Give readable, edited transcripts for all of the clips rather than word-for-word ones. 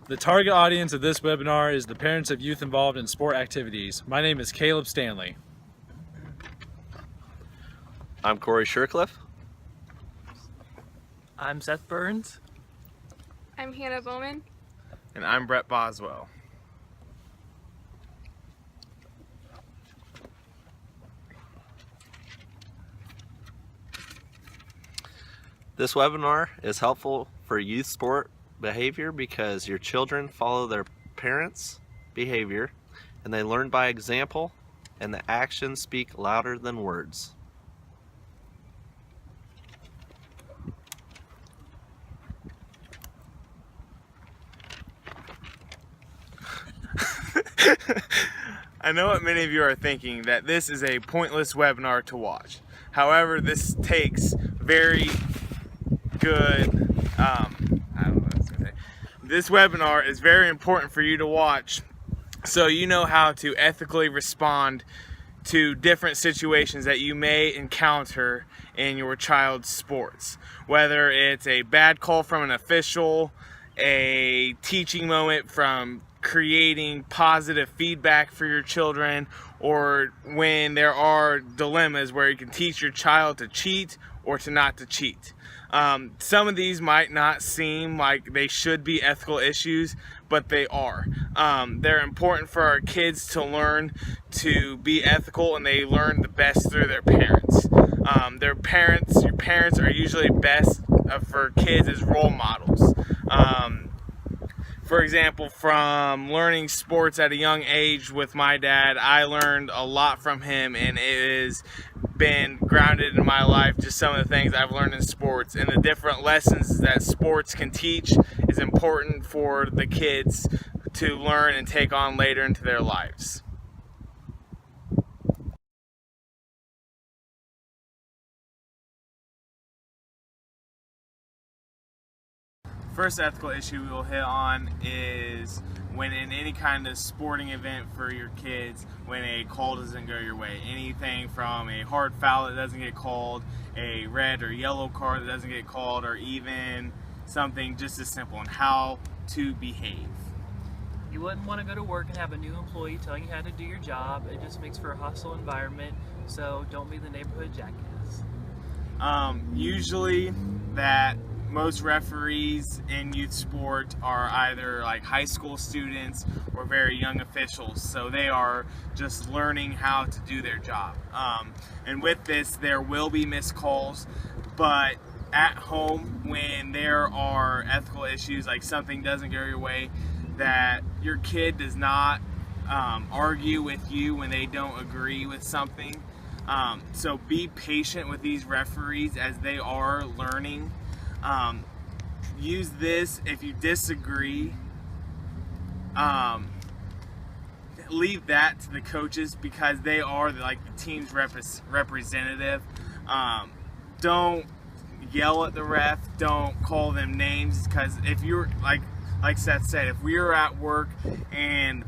The target audience of this webinar is the parents of youth involved in sport activities. My name is Caleb Stanley. I'm Korey Shercliffe. I'm Seth Burns. I'm Hannah Bowman. And I'm Brett Boswell. This webinar is helpful for youth sport behavior because your children follow their parents' behavior and they learn by example, and the actions speak louder than words. I know what many of you are thinking, that this is a pointless webinar to watch. However, this takes very good, I don't know what I was gonna say. This webinar is very important for you to watch so you know how to ethically respond to different situations that you may encounter in your child's sports. Whether it's a bad call from an official, a teaching moment from creating positive feedback for your children, or when there are dilemmas where you can teach your child to cheat or to not to cheat. Some of these might not seem like they should be ethical issues, but they are. They're important for our kids to learn to be ethical, and they learn the best through their parents. Your parents are usually best for kids as role models. For example, from learning sports at a young age with my dad, I learned a lot from him, and it has been grounded in my life. Just some of the things I've learned in sports and the different lessons that sports can teach is important for the kids to learn and take on later into their lives. First ethical issue we will hit on is when in any kind of sporting event for your kids, when a call doesn't go your way. Anything from a hard foul that doesn't get called, a red or yellow card that doesn't get called, or even something just as simple on how to behave. You wouldn't want to go to work and have a new employee telling you how to do your job. It just makes for a hostile environment, so don't be the neighborhood jackass. Usually that most referees in youth sport are either like high school students or very young officials, so they are just learning how to do their job. And with this, there will be missed calls, but at home, when there are ethical issues, like something doesn't go your way, that your kid does not argue with you when they don't agree with something. So be patient with these referees as they are learning. Use this if you disagree. Leave that to the coaches because they are like the team's representative. Don't yell at the ref. Don't call them names, because if you're like Seth said, if we were at work and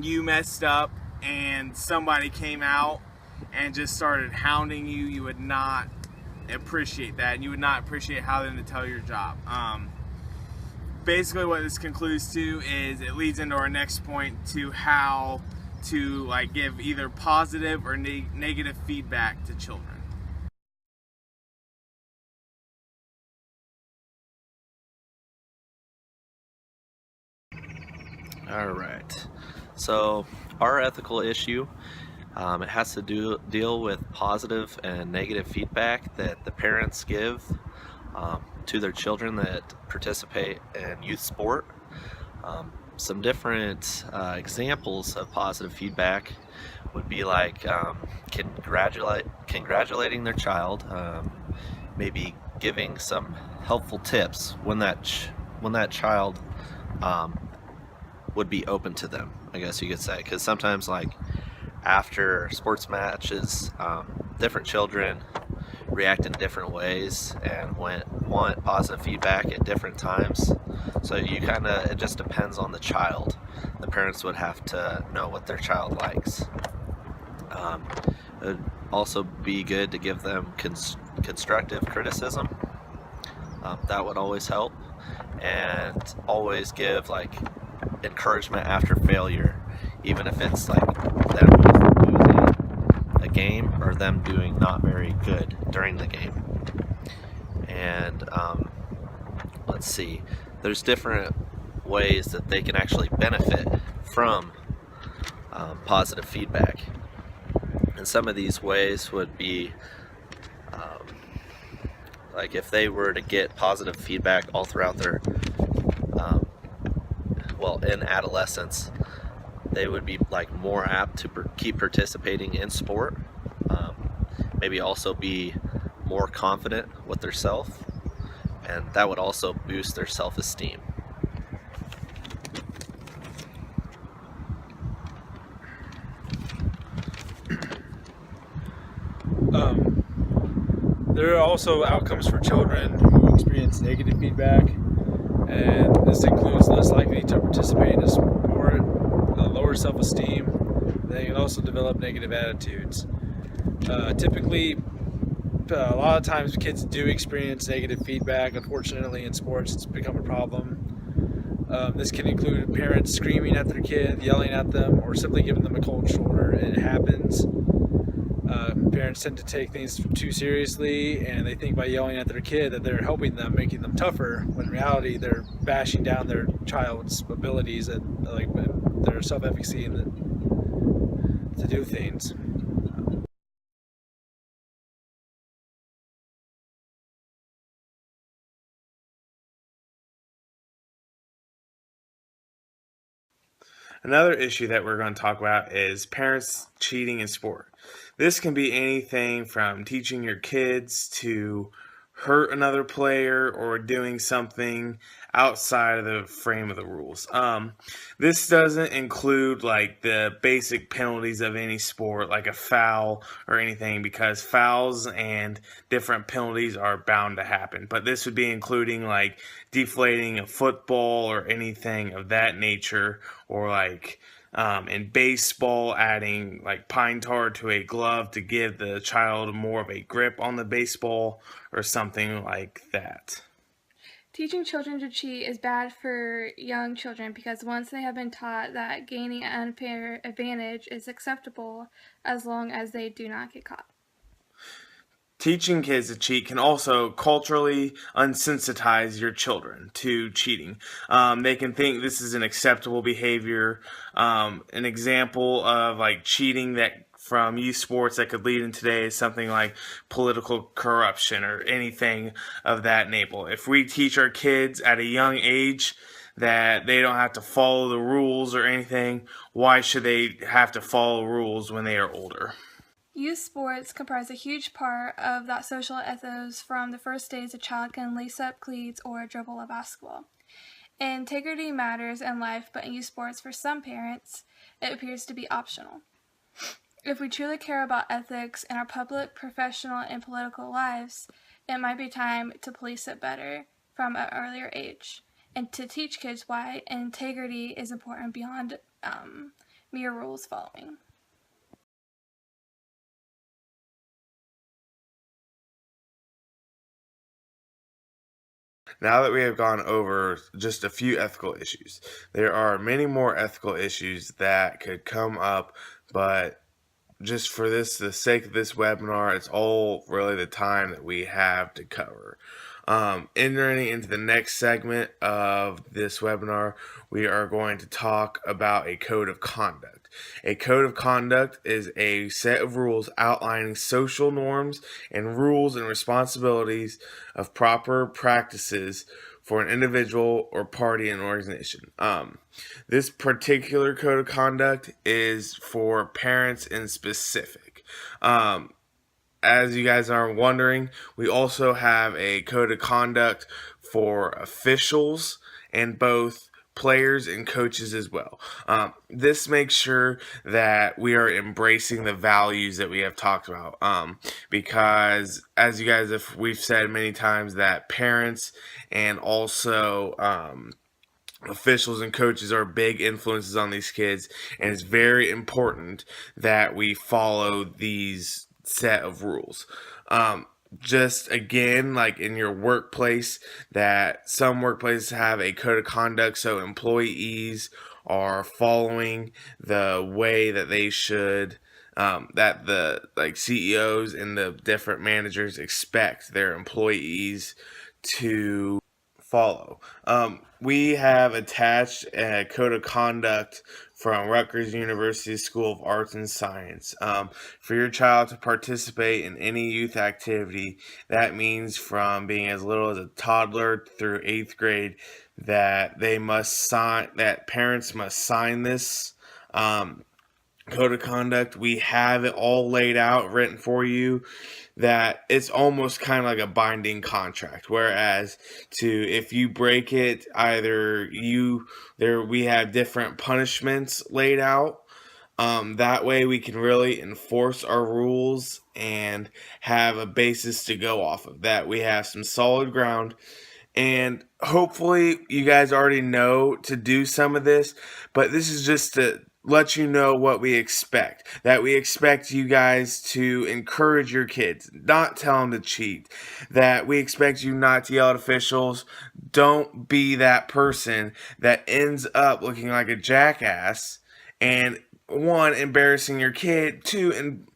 you messed up and somebody came out and just started hounding you, you would not appreciate that, and you would not appreciate how them to tell your job. Basically what this concludes to is it leads into our next point to how to give either positive or negative feedback to children. All right, so our ethical issue, it has to deal with positive and negative feedback that the parents give to their children that participate in youth sport. Some different examples of positive feedback would be like congratulating their child, maybe giving some helpful tips when that child would be open to them, I guess you could say, because sometimes after sports matches, different children react in different ways and want positive feedback at different times. So it just depends on the child. The parents would have to know what their child likes. It would also be good to give them constructive criticism. That would always help. and always give like encouragement after failure, even if it's like them losing a game or them doing not very good during the game. And let's see, there's different ways that they can actually benefit from positive feedback. And some of these ways would be like if they were to get positive feedback all throughout their in adolescence, they would be like more apt to keep participating in sport, maybe also be more confident with their self, and that would also boost their self-esteem. There are also outcomes for children who experience negative feedback, and this includes less likely to participate in a sport, lower self-esteem. They can also develop negative attitudes. Typically, a lot of times kids do experience negative feedback. Unfortunately, in sports, it's become a problem. This can include parents screaming at their kid, yelling at them, or simply giving them a cold shoulder. It happens. Parents tend to take things too seriously, and they think by yelling at their kid that they're helping them, making them tougher, when in reality they're bashing down their child's abilities and like their self-efficacy and to do things. Another issue that we're going to talk about is parents cheating in sport. This can be anything from teaching your kids to hurt another player or doing something outside of the frame of the rules. This doesn't include like the basic penalties of any sport, like a foul or anything, because fouls and different penalties are bound to happen. But this would be including like deflating a football or anything of that nature, or like in baseball, adding like pine tar to a glove to give the child more of a grip on the baseball or something like that. Teaching children to cheat is bad for young children because once they have been taught that gaining an unfair advantage is acceptable as long as they do not get caught. Teaching kids to cheat can also culturally unsensitize your children to cheating. They can think this is an acceptable behavior. An example of like cheating that from youth sports that could lead in today is something like political corruption or anything of that nature. If we teach our kids at a young age that they don't have to follow the rules or anything, why should they have to follow rules when they are older? Youth sports comprise a huge part of that social ethos from the first days a child can lace up cleats or dribble a basketball. Integrity matters in life, but in youth sports, for some parents, it appears to be optional. If we truly care about ethics in our public, professional, and political lives, it might be time to police it better from an earlier age and to teach kids why integrity is important beyond mere rules following. Now that we have gone over just a few ethical issues, there are many more ethical issues that could come up, but just for the sake of this webinar, it's all really the time that we have to cover. Entering into the next segment of this webinar, we are going to talk about a code of conduct. A code of conduct is a set of rules outlining social norms and rules and responsibilities of proper practices for an individual or party and organization. This particular code of conduct is for parents in specific. As you guys are wondering, we also have a code of conduct for officials and both players and coaches as well. This makes sure that we are embracing the values that we have talked about, because as you guys we've said many times that parents and also officials and coaches are big influences on these kids, and it's very important that we follow these set of rules. just again, like in your workplace, that some workplaces have a code of conduct so employees are following the way that they should, that the like CEOs and the different managers expect their employees to follow. We have attached a code of conduct from Rutgers University School of Arts and Science. For your child to participate in any youth activity, that means from being as little as a toddler through 8th grade, that they must sign, that parents must sign this code of conduct. We have it all laid out, written for you, that it's almost kind of like a binding contract. Whereas if you break it, we have different punishments laid out. That way we can really enforce our rules and have a basis to go off of. That we have some solid ground. And hopefully you guys already know to do some of this, but this is just to let you know what we expect. That we expect you guys to encourage your kids, not tell them to cheat. That we expect you not to yell at officials. Don't be that person that ends up looking like a jackass and, one, embarrassing your kid, two, and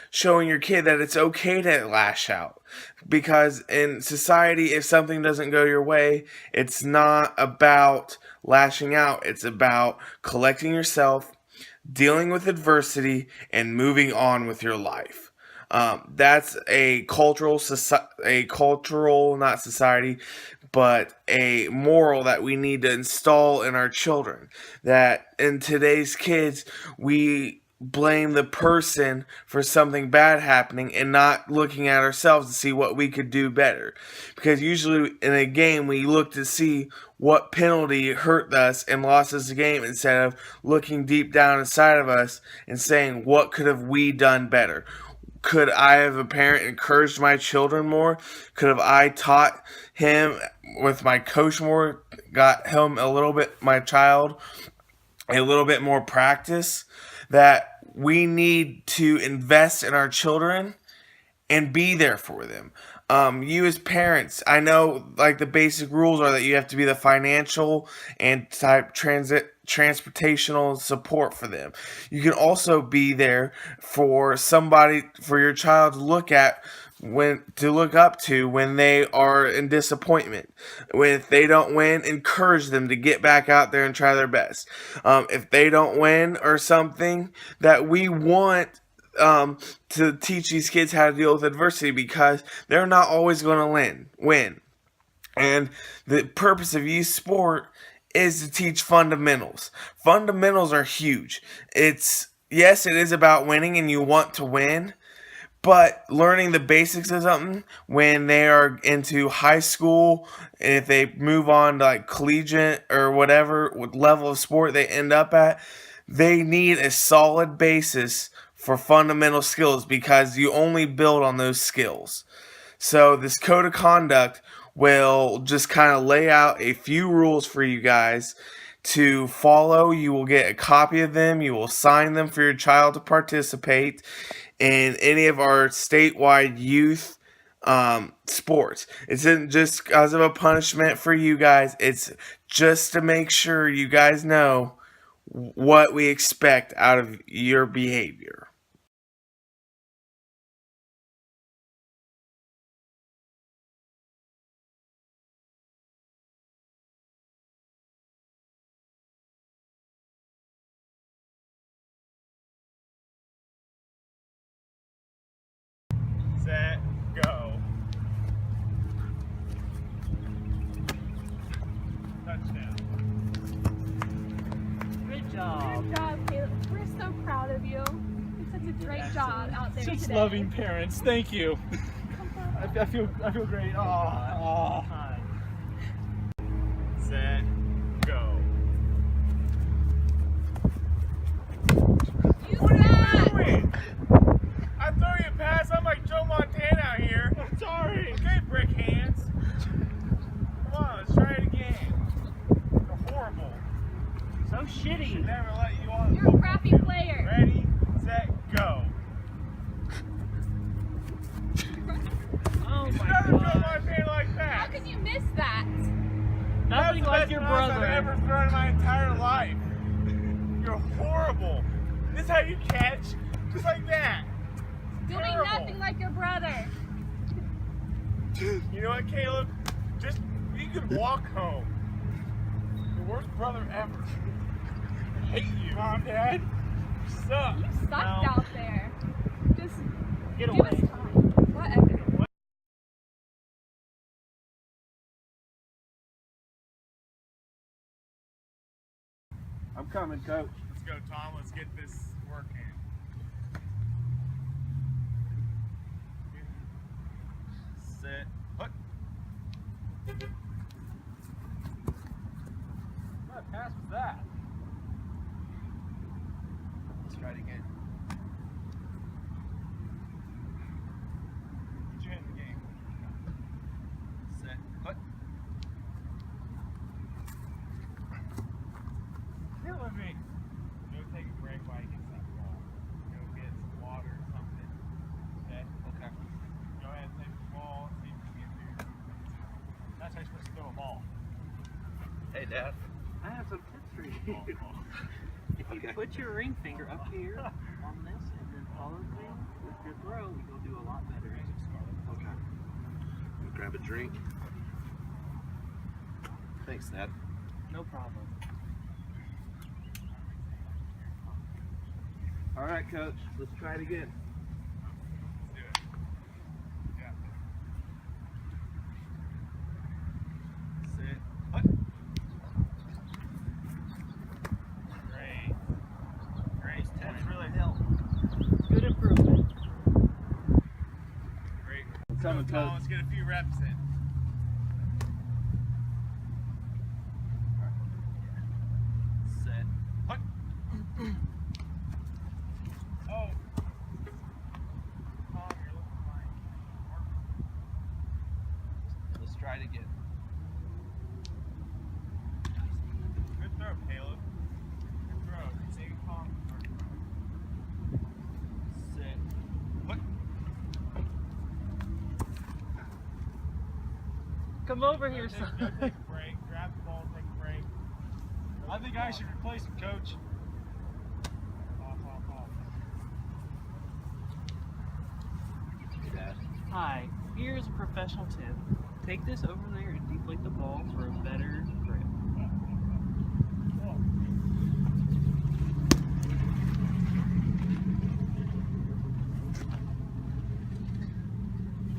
showing your kid that it's okay to lash out. Because in society, if something doesn't go your way, it's not about lashing out. It's about collecting yourself, dealing with adversity, and moving on with your life. That's a cultural, not society, but a moral that we need to install in our children. That in today's kids, we blame the person for something bad happening and not looking at ourselves to see what we could do better. Because usually in a game, we look to see what penalty hurt us and lost us the game, instead of looking deep down inside of us and saying, what could have we done better? Could I have a parent encouraged my children more? Could have I taught him with my coach more, got him my child, a little bit more practice? That we need to invest in our children and be there for them. You as parents, I know like the basic rules are that you have to be the financial and type transportational support for them. You can also be there for somebody, for your child to look up to when they are in disappointment. If they don't win, encourage them to get back out there and try their best. If they don't win or something, that we want to teach these kids how to deal with adversity, because they're not always going to win. And the purpose of youth sport is to teach fundamentals. Fundamentals are huge. Yes, it is about winning and you want to win, but learning the basics of something when they are into high school, and if they move on to like collegiate or whatever level of sport they end up at, they need a solid basis for fundamental skills, because you only build on those skills. So this code of conduct will just kind of lay out a few rules for you guys to follow. You will get a copy of them. You will sign them for your child to participate in any of our statewide youth sports. It's not just because of a punishment for you guys. It's just to make sure you guys know what we expect out of your behavior. Set, go. Touchdown. Good job. Good job, Caleb. We're so proud of you. It's such a great job out there Such today. loving parents. Thank you. I feel great. Oh. Set, go. What are you doing? I throw you a pass. I'm like Joe Montana out here. I'm sorry. Okay, brick hands. Come on, let's try it again. You're horrible. So shitty. Never let you on. You're a crappy player. Ready, set, go. Oh like your best pass brother. I've ever thrown in my entire life. You're horrible. This is how you catch? Just like that. Doing Terrible. nothing like your brother. You know what, Caleb? Just, you could walk home. The worst brother ever. I hate you, Mom, Dad. You suck. You sucked out there. Just Get give us away. time. Whatever. I'm coming, coach. Let's go, Tom. Let's get this working. Set. Put. What pass was that? Let's try it again. Get your head in the game. Set. Put. Killing me. Go take a break while he gets that ball. Go get some water or something. Okay? Okay. Go ahead and take the ball and see if you can get through. That's how you're supposed to throw a ball. Hey, Dad. I have some tips for you. If you Okay. put your ring finger up here on this and then follow me with your throw, you'll do a lot better. Okay. Grab a drink. Thanks, Dad. No problem. All right, Coach. Let's try it again. Let's do it. Yeah. Set. Put. Great. Great. These tips really help. Good improvement. Great. Coming, Go, Tom. coach. Let's get a few reps in. Set. Put. Oh. Tom, you're looking fine. Let's try it again. Good throw, Caleb. Good throw. Take a calm. Set. Put. Come over Go here, take- son. Go take a break. Grab the ball, take a break. I think I should replace him, coach. Off. Dad. Hi, here's a professional tip. Take this over there and deflate the ball for a better grip.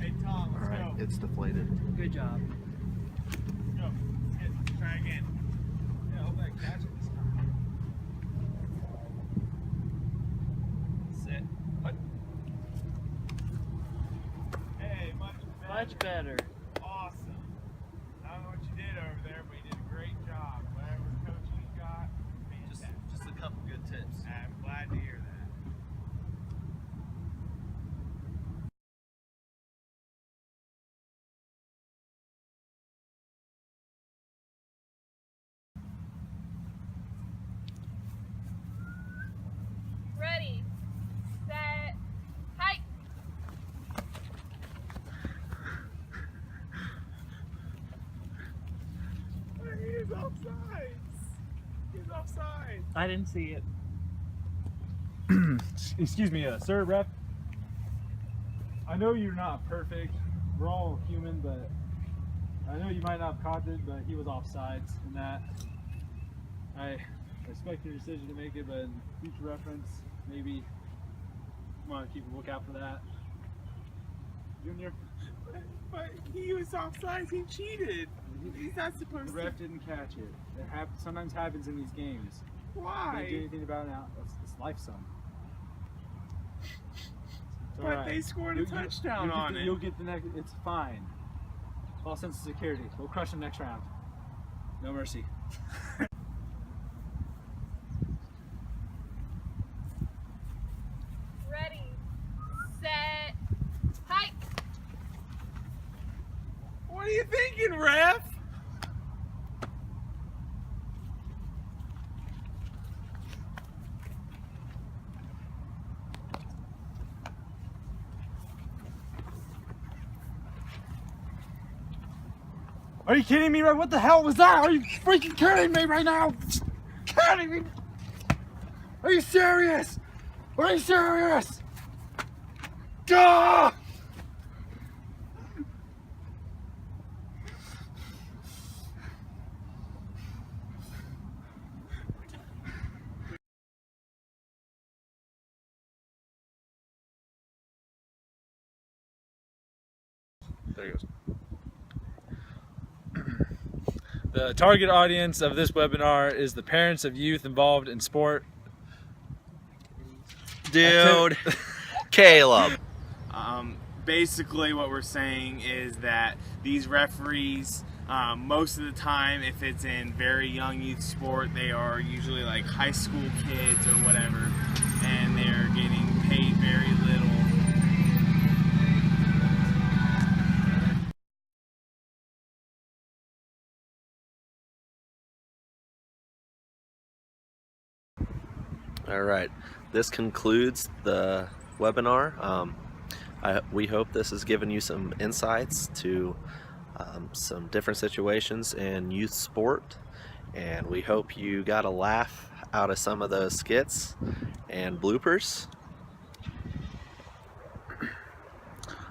Hey, Tom, let's All right. go. It's deflated. Good job. Let's go. Let's try again. Yeah, I hope I catch it this time. Set. Put. Hey, much better. Much better. Awesome. I don't know what you did over there, but you did a great job. Whatever coaching you got, fantastic. Just a couple good tips. I'm glad to hear that. Ready, set, hike. He's offsides. He's offsides. I didn't see it. Excuse me, sir, ref. I know you're not perfect. We're all human, but I know you might not have caught it, but he was offsides in that. I respect your decision to make it, but in future reference, maybe you want to keep a lookout for that. Junior, But he was offsides. He cheated. He's not the supposed to. ref didn't catch it. It sometimes happens in these games. Can't do Why? anything about it now. It's life, son. It's all But right. they scored a You- touchdown you'll get on the- it. You'll get the next. It's fine. False sense of security. We'll crush them next round. No mercy. Ready, set, hike. What are you thinking, ref? Are you kidding me? Right? What the hell was that? Are you freaking kidding me right now? Kidding me? Are you serious? Are you serious? Gah! There he goes. The target audience of this webinar is the parents of youth involved in sport. Dude. Caleb. Basically what we're saying is that these referees, most of the time, if it's in very young youth sport, they are usually like high school kids or whatever, and they're getting paid very little. All right, this concludes the webinar. We hope this has given you some insights to some different situations in youth sport, and we hope you got a laugh out of some of those skits and bloopers.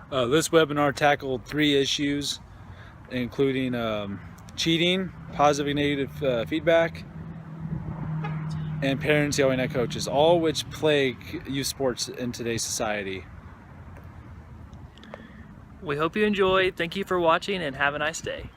This webinar tackled 3 issues, including cheating, positive and negative feedback, and parents yelling at coaches, all which plague youth sports in today's society. We hope you enjoyed. Thank you for watching and have a nice day.